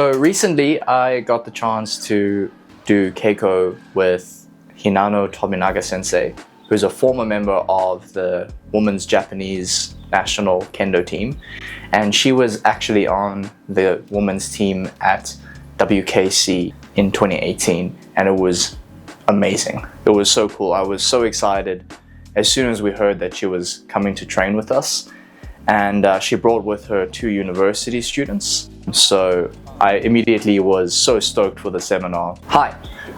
So recently I got the chance to do Keiko with Hinano Tominaga sensei, who's a former member of the women's Japanese national kendo team, and she was actually on the women's team at WKC in 2018, and it was amazing. It was so cool. I was so excited as soon as we heard that she was coming to train with us, and she brought with her 2 university students. So I immediately was so stoked for the seminar. Hi,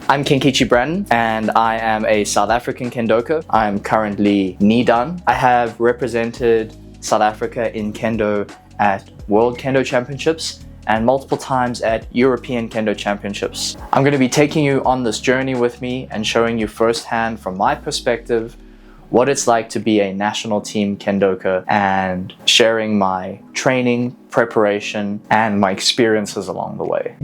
I'm Kenkichi Brennan, and I am a South African kendoka. I'm currently Nidan. I have represented South Africa in kendo at World Kendo Championships and multiple times at European Kendo Championships. I'm going to be taking you on this journey with me and showing you firsthand from my perspective what it's like to be a national team kendoka, and sharing my training, preparation, and my experiences along the way.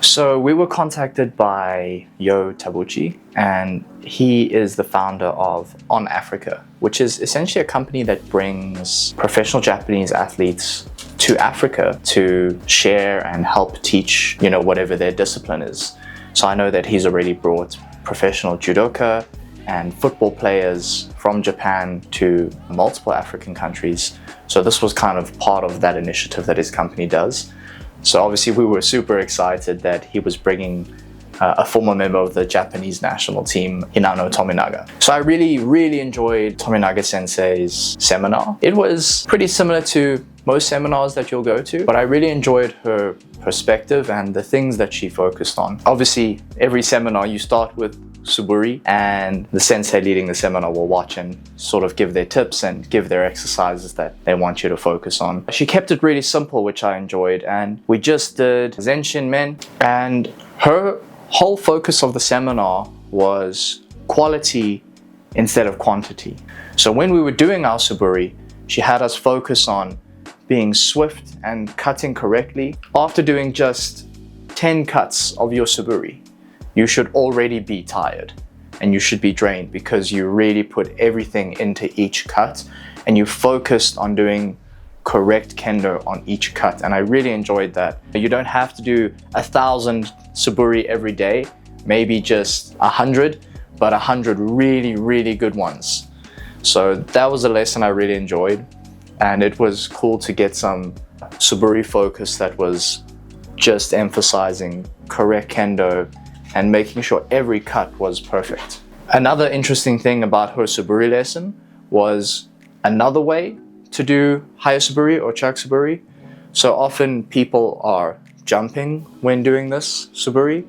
So we were contacted by Yo Tabuchi, and he is the founder of On Africa, which is essentially a company that brings professional Japanese athletes to Africa to share and help teach, whatever their discipline is. So I know that he's already brought professional judoka and football players from Japan to multiple African countries. So this was kind of part of that initiative that his company does. So obviously we were super excited that he was bringing a former member of the Japanese national team, Hinano Tominaga. So I really enjoyed Tominaga sensei's seminar. It was pretty similar to most seminars that you'll go to, but I really enjoyed her perspective and the things that she focused on. Obviously, every seminar you start with suburi, and the sensei leading the seminar will watch and sort of give their tips and give their exercises that they want you to focus on. She kept it really simple, which I enjoyed, and we just did Zenshin Men, and her whole focus of the seminar was quality instead of quantity. So when we were doing our suburi, she had us focus on being swift and cutting correctly. After doing just 10 cuts of your suburi, you should already be tired and you should be drained, because you really put everything into each cut and you focused on doing correct kendo on each cut. And I really enjoyed that. You don't have to do 1,000 suburi every day, maybe just 100, but 100 really good ones. So that was a lesson I really enjoyed. And it was cool to get some suburi focus that was just emphasizing correct kendo and making sure every cut was perfect. Another interesting thing about her suburi lesson was another way to do higher suburi or chak suburi. So often people are jumping when doing this suburi.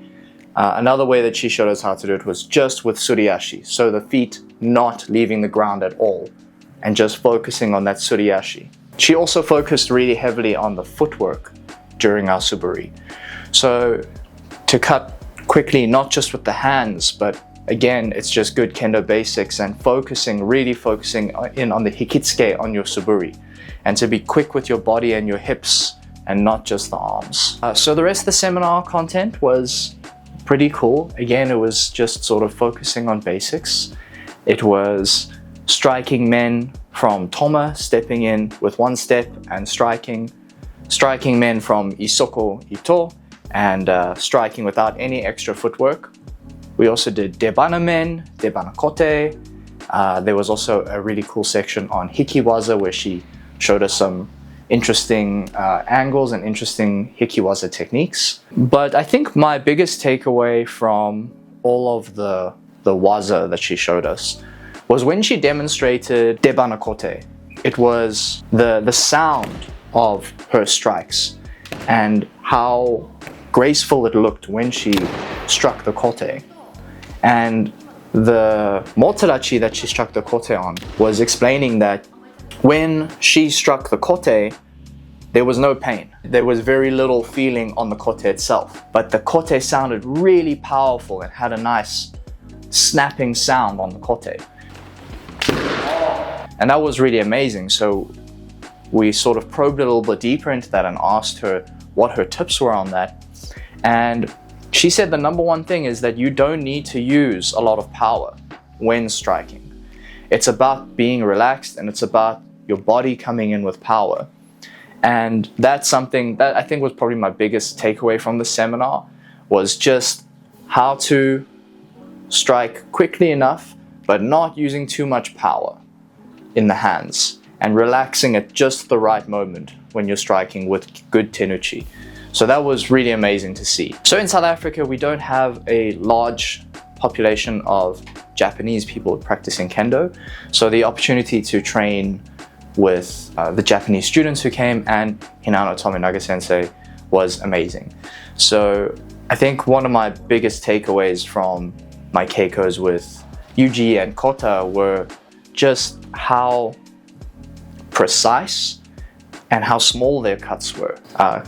Another way that she showed us how to do it was just with suriashi, so the feet not leaving the ground at all, and just focusing on that suriashi. She also focused really heavily on the footwork during our suburi. So to cut quickly, not just with the hands, but again, it's just good kendo basics and really focusing in on the hikitsuke on your suburi, and to be quick with your body and your hips and not just the arms. So the rest of the seminar content was pretty cool. Again, it was just sort of focusing on basics. It was striking men from Toma, stepping in with one step and striking men from Isoko Ito, and striking without any extra footwork. We also did Debana men, Debana kote. There was also a really cool section on hiki waza, where she showed us some interesting angles and interesting hiki waza techniques. But I think my biggest takeaway from all of the waza that she showed us was when she demonstrated Debana kote. It was the sound of her strikes and how graceful it looked when she struck the kote. And the motarachi that she struck the kote on was explaining that when she struck the kote, there was no pain. There was very little feeling on the kote itself, but the kote sounded really powerful and had a nice snapping sound on the kote. And that was really amazing. So we sort of probed a little bit deeper into that and asked her what her tips were on that. And she said the number one thing is that you don't need to use a lot of power when striking. It's about being relaxed, and it's about your body coming in with power. And that's something that I think was probably my biggest takeaway from the seminar, was just how to strike quickly enough, but not using too much power in the hands, and relaxing at just the right moment when you're striking with good tenuchi. So that was really amazing to see. So in South Africa, we don't have a large population of Japanese people practicing kendo. So the opportunity to train with the Japanese students who came and Hinano Tominaga sensei was amazing. So I think one of my biggest takeaways from my keikos with Yuji and Kota were just how precise and how small their cuts were.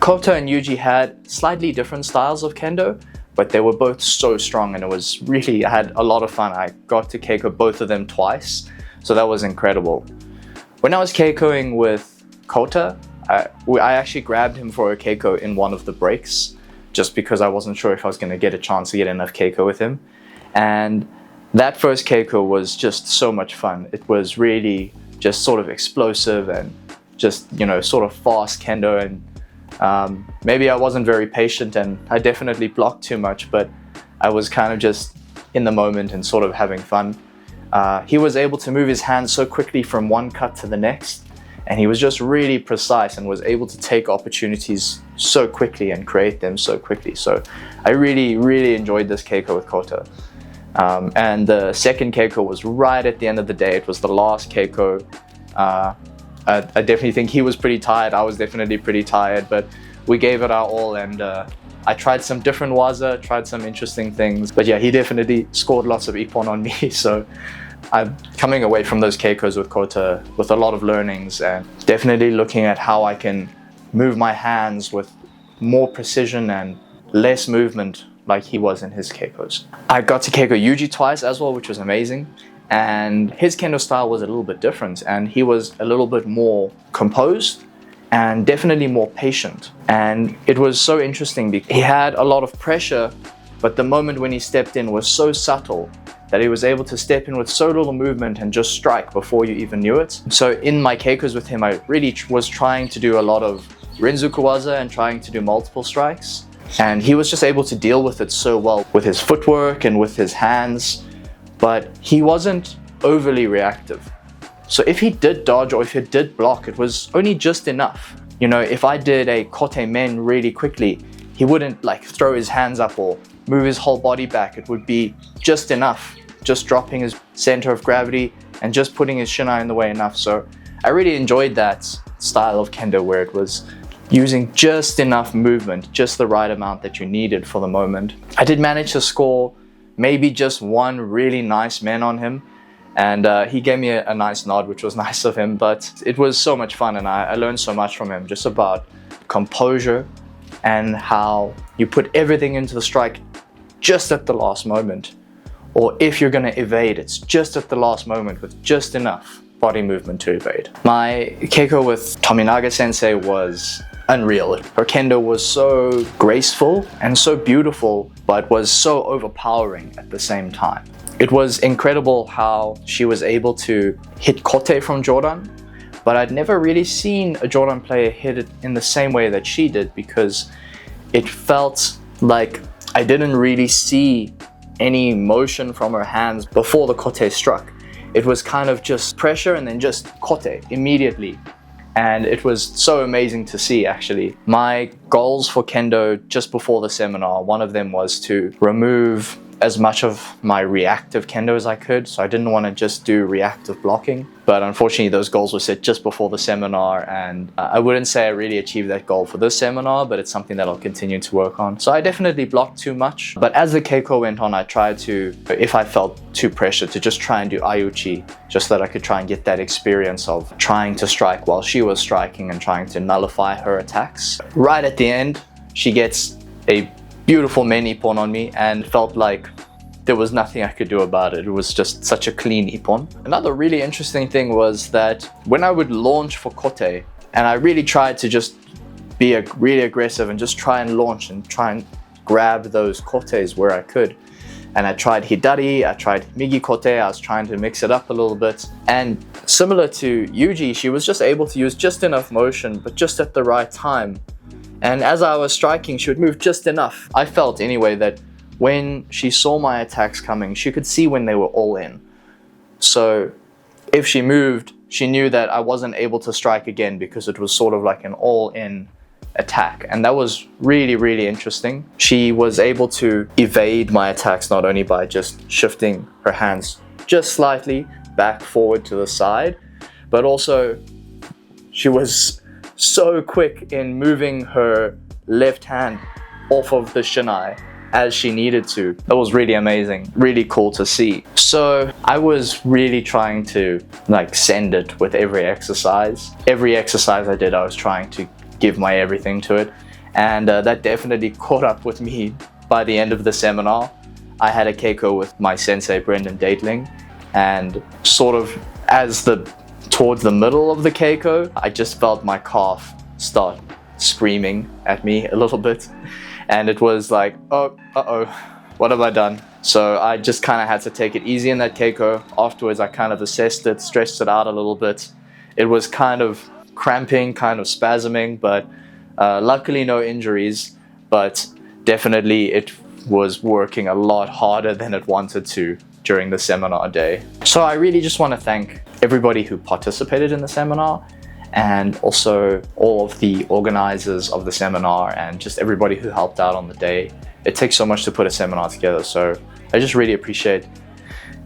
Kota and Yuji had slightly different styles of kendo, but they were both so strong, and it was really, I had a lot of fun. I got to keiko both of them twice, so that was incredible. When I was keikoing with Kota, I actually grabbed him for a keiko in one of the breaks, just because I wasn't sure if I was going to get a chance to get enough keiko with him. And that first keiko was just so much fun. It was really just sort of explosive and just, you know, sort of fast kendo, and maybe I wasn't very patient and I definitely blocked too much, but I was kind of just in the moment and sort of having fun. He was able to move his hands so quickly from one cut to the next, and he was just really precise and was able to take opportunities so quickly and create them so quickly. So I really enjoyed this keiko with Kota. And the second keiko was right at the end of the day. It was the last keiko. I definitely think he was pretty tired. I was definitely pretty tired, but we gave it our all, and I tried some different waza, tried some interesting things. But yeah, he definitely scored lots of ippon on me. So I'm coming away from those keikos with Kota with a lot of learnings, and definitely looking at how I can move my hands with more precision and less movement like he was in his keikos. I got to keiko Yuji twice as well, which was amazing. And his kendo style was a little bit different, and he was a little bit more composed and definitely more patient. And it was so interesting because he had a lot of pressure, but the moment when he stepped in was so subtle that he was able to step in with so little movement and just strike before you even knew it. So in my keikos with him, I really was trying to do a lot of Rinzuku waza and trying to do multiple strikes. And he was just able to deal with it so well with his footwork and with his hands. But he wasn't overly reactive. So if he did dodge or if he did block, it was only just enough. You know, if I did a kote men really quickly, he wouldn't like throw his hands up or move his whole body back. It would be just enough, just dropping his center of gravity and just putting his shinai in the way enough. So I really enjoyed that style of kendo where it was using just enough movement, just the right amount that you needed for the moment. I did manage to score maybe just one really nice men on him, and he gave me a nice nod, which was nice of him. But it was so much fun, and I learned so much from him, just about composure and how you put everything into the strike just at the last moment, or if you're going to evade, it's just at the last moment with just enough body movement to evade. My keiko with Tominaga sensei was unreal. Her kendo was so graceful and so beautiful, but was so overpowering at the same time. It was incredible how she was able to hit kote from Jordan, but I'd never really seen a Jordan player hit it in the same way that she did, because it felt like I didn't really see any motion from her hands before the kote struck. It was kind of just pressure and then just kote immediately. And it was so amazing to see, actually. My goals for kendo just before the seminar, one of them was to remove as much of my reactive kendo as I could. So I didn't want to just do reactive blocking. But unfortunately, those goals were set just before the seminar. And I wouldn't say I really achieved that goal for this seminar, but it's something that I'll continue to work on. So I definitely blocked too much. But as the keiko went on, I tried to, if I felt too pressured, to just try and do ayuchi, just so that I could try and get that experience of trying to strike while she was striking and trying to nullify her attacks. Right at the end, she gets a beautiful main ippon on me, and felt like there was nothing I could do about it. It was just such a clean ippon. Another really interesting thing was that when I would launch for kote, and I really tried to just be really aggressive and just try and launch and try and grab those kotes where I could, And I tried hidari, I tried migi kote, I was trying to mix it up a little bit. And similar to Yuji, she was just able to use just enough motion, but just at the right time. And as I was striking, she would move just enough. I felt anyway that when she saw my attacks coming, she could see when they were all in. So if she moved, she knew that I wasn't able to strike again because it was sort of like an all-in attack, and that was really, really interesting. She was able to evade my attacks not only by just shifting her hands just slightly back forward to the side, but also she was so quick in moving her left hand off of the shinai as she needed to. That was really amazing, really cool to see. So I was really trying to like send it with every exercise. Every exercise I did, I was trying to give my everything to it, and that definitely caught up with me by the end of the seminar. I had a keiko with my sensei Brendan Datling, and sort of towards the middle of the keiko, I just felt my calf start screaming at me a little bit, and it was like, oh, what have I done? So I just kind of had to take it easy in that keiko. Afterwards, I kind of assessed it, stretched it out a little bit. It was kind of cramping, kind of spasming, but luckily no injuries, but definitely it was working a lot harder than it wanted to during the seminar day. So I really just want to thank everybody who participated in the seminar, and also all of the organizers of the seminar, and just everybody who helped out on the day. It takes so much to put a seminar together, so I just really appreciate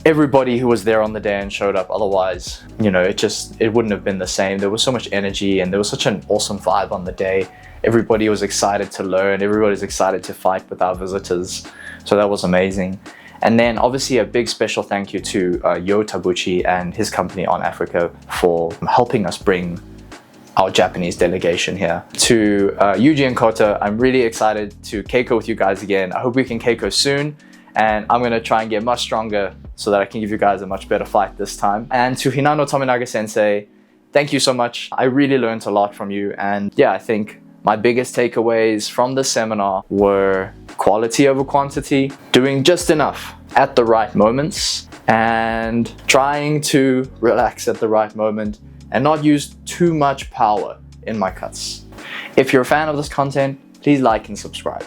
everybody who was there on the day and showed up. Otherwise, you know, it wouldn't have been the same. There was so much energy and there was such an awesome vibe on the day. Everybody was excited to learn. Everybody was excited to fight with our visitors. So that was amazing. And then obviously a big special thank you to Yo Tabuchi and his company On Africa for helping us bring our Japanese delegation here. To Yuji and Kota, I'm really excited to keiko with you guys again. I hope we can keiko soon, and I'm gonna try and get much stronger so that I can give you guys a much better fight this time. And to Hinano Tominaga sensei, thank you so much. I really learned a lot from you, and yeah, I think my biggest takeaways from the seminar were quality over quantity, doing just enough at the right moments, and trying to relax at the right moment and not use too much power in my cuts. If you're a fan of this content, please like and subscribe.